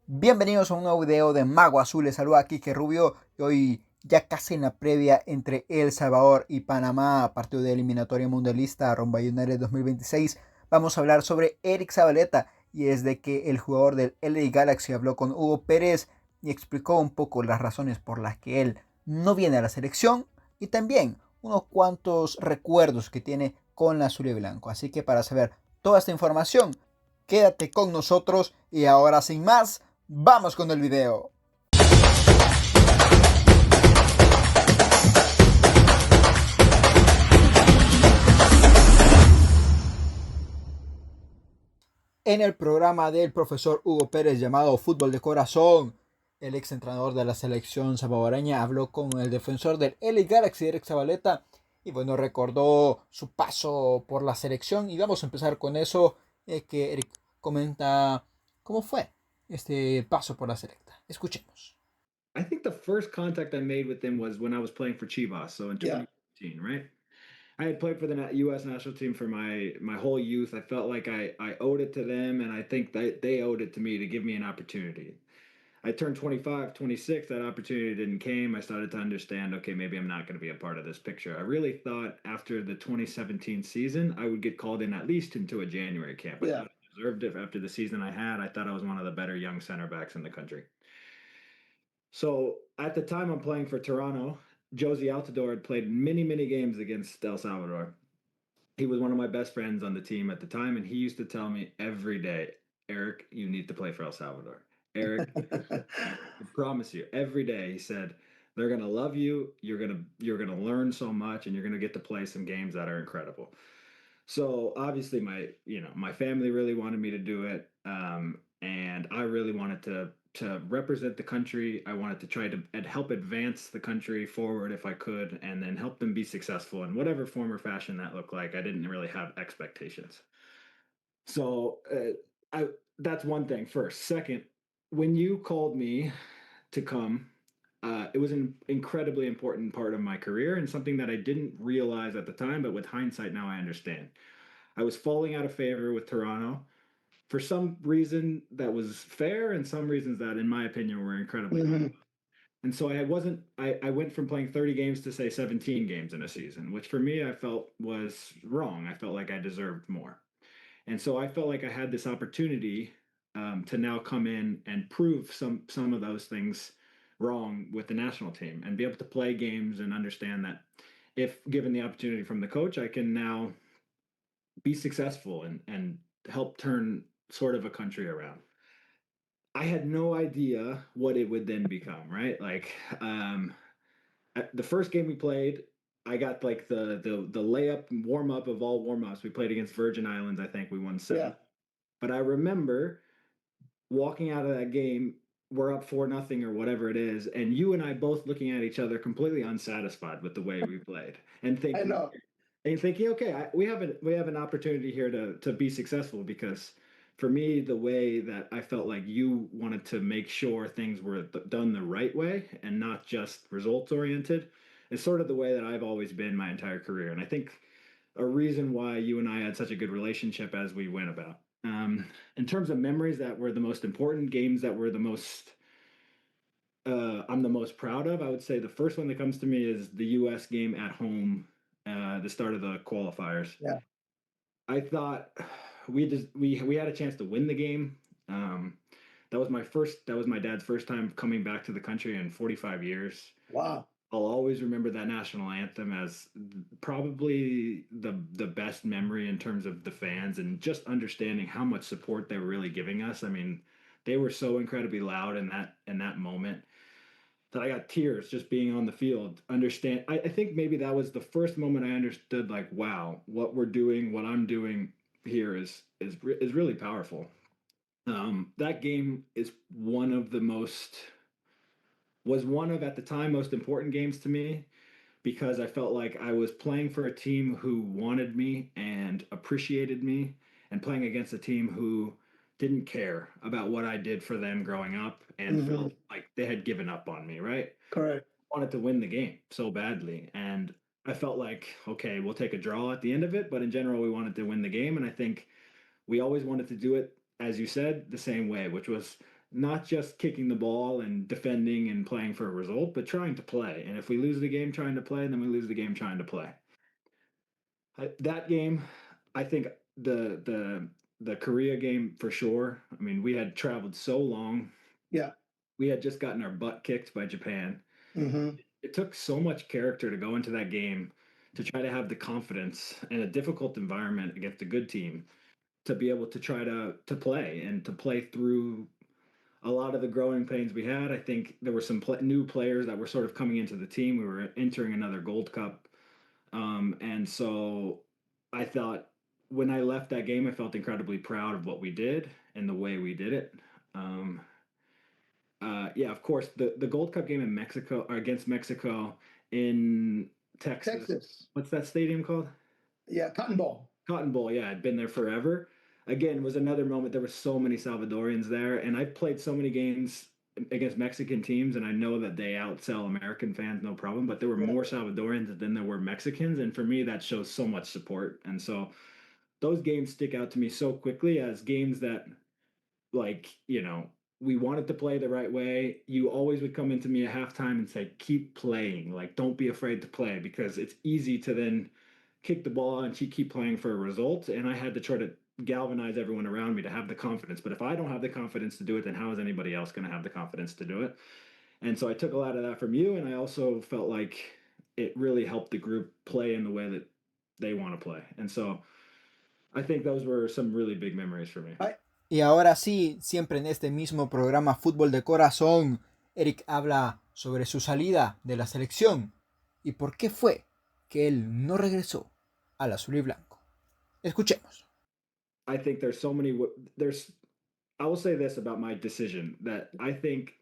Bienvenidos a un nuevo video de Mago Azul. Les saluda aquí que Rubio y hoy ya casi en la previa entre El Salvador y Panamá, partido de eliminatoria mundialista rumbo a United 2026. Vamos a hablar sobre Eriq Zavaleta y es de que el jugador del LA Galaxy habló con Hugo Pérez y explicó un poco las razones por las que él no viene a la selección y también unos cuantos recuerdos que tiene con la azul y blanco. Así que para saber toda esta información, quédate con nosotros y ahora sin más, vamos con el video. En el programa del profesor Hugo Pérez llamado Fútbol de Corazón, el ex entrenador de la selección salvadoreña habló con el defensor del LA Galaxy, Eriq Zavaleta, y bueno, recordó su paso por la selección. Y vamos a empezar con eso, que Eriq comenta cómo fue este paso por la Selecta. Escuchemos. I think the first contact I made with them was when I was playing for Chivas, so in 2015, right? I had played for the U.S. national team for my whole youth. I felt like I owed it to them, and I think that they owed it to me to give me an opportunity. I turned 25, 26. That opportunity didn't came. I started to understand, okay, maybe I'm not going to be a part of this picture. I really thought after the 2017 season, I would get called in at least into a January camp. I thought I deserved it after the season I had. I thought I was one of the better young center backs in the country. So at the time, I'm playing for Toronto. Josie Altidore had played many, many games against El Salvador. He was one of my best friends on the team at the time, and he used to tell me every day, Eriq, you need to play for El Salvador. Eriq, I promise you, every day he said, they're gonna love you, you're gonna learn so much, and you're gonna get to play some games that are incredible. So obviously my family really wanted me to do it, and I really wanted to represent the country. I wanted to try to help advance the country forward if I could, and then help them be successful in whatever form or fashion that looked like. I didn't really have expectations. So I that's one thing. First, second, when you called me to come, it was an incredibly important part of my career and something that I didn't realize at the time, but with hindsight now I understand. I was falling out of favor with Toronto for some reason that was fair and some reasons that, in my opinion, were incredibly wrong. And so I went from playing 30 games to say 17 games in a season, which for me I felt was wrong. I felt like I deserved more. And so I felt like I had this opportunity to now come in and prove some of those things wrong with the national team and be able to play games and understand that if given the opportunity from the coach, I can now be successful and help turn sort of a country around. I had no idea what it would then become, right? Like the first game we played, I got like the layup warm up of all warm ups. We played against Virgin Islands. I think we won 7. But I remember walking out of that game, we're up 4-0 or whatever it is, and you and I both looking at each other completely unsatisfied with the way we played, and thinking, okay, we have an opportunity here to be successful because for me, the way that I felt like you wanted to make sure things were done the right way and not just results oriented is sort of the way that I've always been my entire career, and I think a reason why you and I had such a good relationship as we went about. In terms of memories that were the most important, games that were the most I'm the most proud of, I would say the first one that comes to me is the U.S. game at home, the start of the qualifiers. I thought we had a chance to win the game. Um, that was my dad's first time coming back to the country in 45 years. I'll always remember that national anthem as probably the best memory in terms of the fans and just understanding how much support they were really giving us. I mean, they were so incredibly loud in that moment that I got tears just being on the field. I think maybe that was the first moment I understood like, wow, what we're doing, what I'm doing here is really powerful. That game is one of the most was one of at the time most important games to me because I felt like I was playing for a team who wanted me and appreciated me and playing against a team who didn't care about what I did for them growing up and felt like they had given up on me, right? Wanted to win the game so badly. And I felt like, okay, we'll take a draw at the end of it. But in general, we wanted to win the game. And I think we always wanted to do it, as you said, the same way, which was not just kicking the ball and defending and playing for a result, but trying to play. And if we lose the game trying to play, then we lose the game trying to play. That game, I think the Korea game for sure. I mean, we had traveled so long. Yeah. We had just gotten our butt kicked by Japan. Mm-hmm. It took so much character to go into that game to try to have the confidence in a difficult environment against a good team to be able to try to play and to play through a lot of the growing pains we had. I think there were some new players that were sort of coming into the team. We were entering another Gold Cup. And so I thought when I left that game, I felt incredibly proud of what we did and the way we did it. Um, yeah, of course, the Gold Cup game in Mexico against Mexico in Texas. What's that stadium called? Yeah, Cotton Bowl. Cotton Bowl. Yeah, I'd been there forever. Again, was another moment. There were so many Salvadorians there, and I've played so many games against Mexican teams, and I know that they outsell American fans, no problem. But there were more Salvadorians than there were Mexicans, and for me, that shows so much support. And so, those games stick out to me so quickly as games that, like, we wanted to play the right way. You always would come into me at halftime and say, "Keep playing. Like, don't be afraid to play," because it's easy to then kick the ball and keep playing for a result. And I had to try to galvanize everyone around me to have the confidence. But if I don't have the confidence to do it, then how is anybody else going to have the confidence to do it? And so I took a lot of that from you. And I also felt like it really helped the group play in the way that they want to play. And so I think those were some really big memories for me. Y ahora sí, siempre en este mismo programa Fútbol de Corazón, Eriq habla sobre su salida de la selección y por qué fue que él no regresó al azul y blanco. Escuchemos. I think there's so many. I will say this about my decision, that I think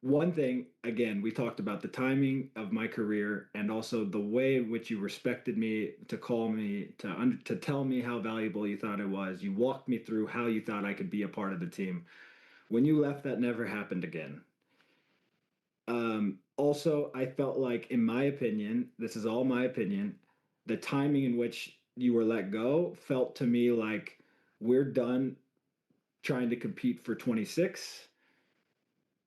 one thing, again, we talked about the timing of my career and also the way in which you respected me, to call me, to tell me how valuable you thought I was. You walked me through how you thought I could be a part of the team. When you left, that never happened again. Also, I felt like, in my opinion, this is all my opinion, the timing in which you were let go felt to me like we're done trying to compete for 26.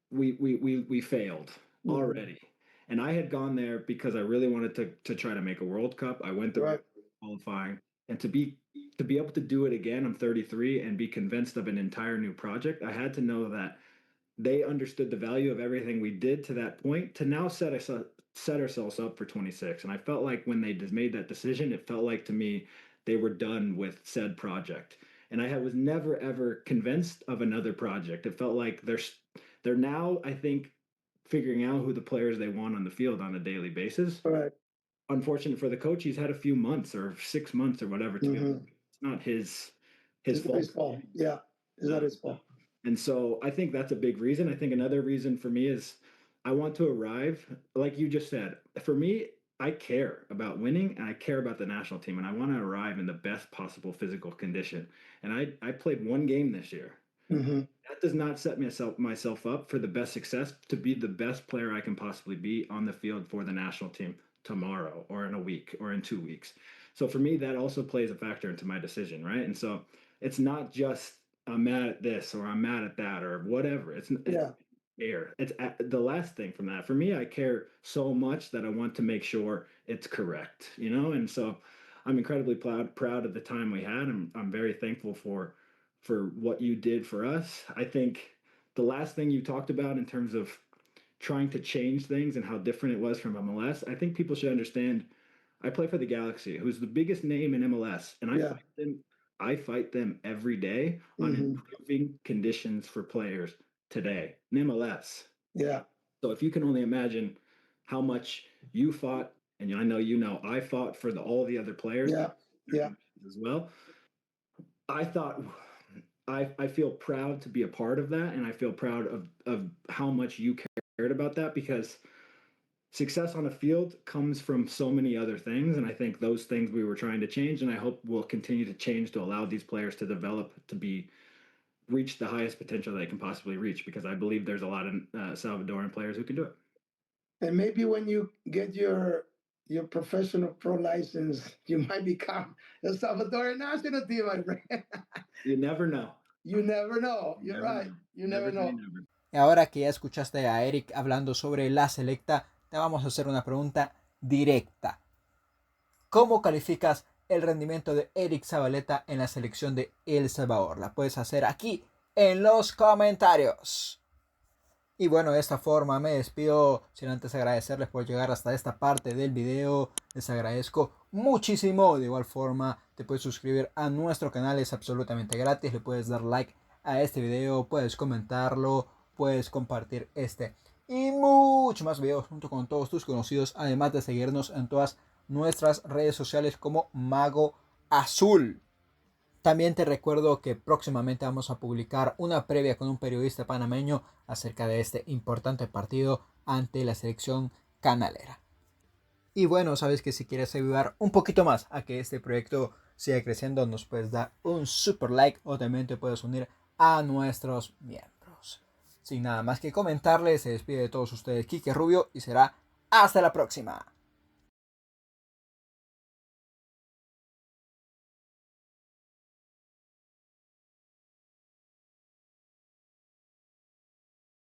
We failed already. And I had gone there because I really wanted to try to make a World Cup. I went through qualifying, and to be able to do it again. I'm 33 and be convinced of an entire new project. I had to know that they understood the value of everything we did to that point to now set ourselves up for 26. And I felt like when they just made that decision, it felt like to me they were done with said project. And I was never ever convinced of another project. It felt like they're now, I think, figuring out who the players they want on the field on a daily basis. Right. Unfortunate for the coach, he's had a few months or 6 months or whatever to go. It's not his fault. Yeah, it's not his fault. And so I think that's a big reason. I think another reason for me is I want to arrive, like you just said. For me, I care about winning and I care about the national team, and I want to arrive in the best possible physical condition. And I played one game this year. That does not set myself up for the best success to be the best player I can possibly be on the field for the national team tomorrow or in a week or in 2 weeks. So for me, that also plays a factor into my decision, right? And so it's not just I'm mad at this or I'm mad at that or whatever. It's air. It's the last thing from that. For me, I care so much that I want to make sure it's correct, And so I'm incredibly proud of the time we had. I'm very thankful for what you did for us. I think the last thing you talked about in terms of trying to change things and how different it was from MLS, I think people should understand. I play for the Galaxy, who's the biggest name in MLS, and I fight them every day on improving conditions for players today in MLS. Yeah. So if you can only imagine how much you fought, and I know I fought for all the other players as well. I thought I feel proud to be a part of that, and I feel proud of how much you cared about that, because success on a field comes from so many other things, and I think those things we were trying to change, and I hope we'll continue to change to allow these players to develop to reach the highest potential they can possibly reach, because I believe there's a lot of Salvadoran players who can do it. And maybe when you get your professional pro license, you might become a Salvadorian national team, my friend. You never know. You never know. You're right. You never know. Y ahora que ya escuchaste a Eriq hablando sobre la Selecta, te vamos a hacer una pregunta directa. ¿Cómo calificas el rendimiento de Eriq Zavaleta en la selección de El Salvador? La puedes hacer aquí en los comentarios. Y bueno, de esta forma me despido, sin antes agradecerles por llegar hasta esta parte del video. Les agradezco muchísimo. De igual forma, te puedes suscribir a nuestro canal, es absolutamente gratis. Le puedes dar like a este video, puedes comentarlo, puedes compartir este y muchos más videos junto con todos tus conocidos, además de seguirnos en todas nuestras redes sociales como Mago Azul. También te recuerdo que próximamente vamos a publicar una previa con un periodista panameño acerca de este importante partido ante la selección canalera. Y bueno, sabes que si quieres ayudar un poquito más a que este proyecto siga creciendo, nos puedes dar un super like o también te puedes unir a nuestros miembros. Sin nada más que comentarles, se despide de todos ustedes Quique Rubio y será hasta la próxima.